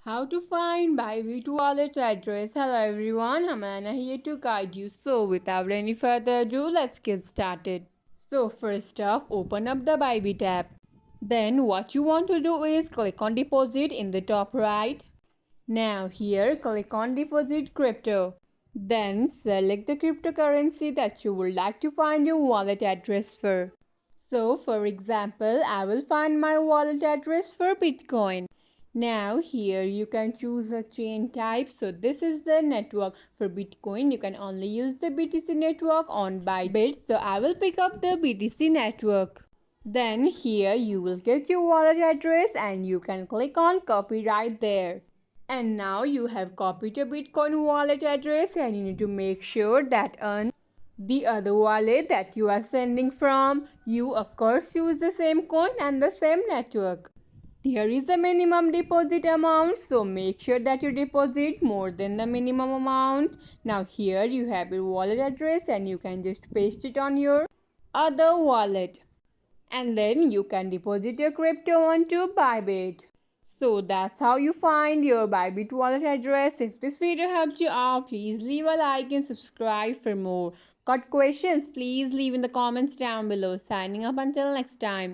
How to find ByBit wallet address. Hello everyone, I'm Anna here to guide you. So without any further ado, let's get started. So first off, open up the ByBit app. Then what you want to do is click on deposit in the top right. Now here click on deposit crypto. Then select the cryptocurrency that you would like to find your wallet address for. So for example, I will find my wallet address for Bitcoin. Now here you can choose a chain type. So this is the network for Bitcoin. You can only use the BTC network on ByBit. So I will pick up the BTC network. Then here you will get your wallet address and you can click on copy right there. And now you have copied your Bitcoin wallet address and you need to make sure that on the other wallet that you are sending from, you of course use the same coin and the same network. There is a minimum deposit amount, so make sure that you deposit more than the minimum amount. Now here you have your wallet address and you can just paste it on your other wallet. And then you can deposit your crypto onto ByBit. So that's how you find your ByBit wallet address. If this video helped you out, please leave a like and subscribe for more. Got questions? Please leave in the comments down below. Signing up until next time.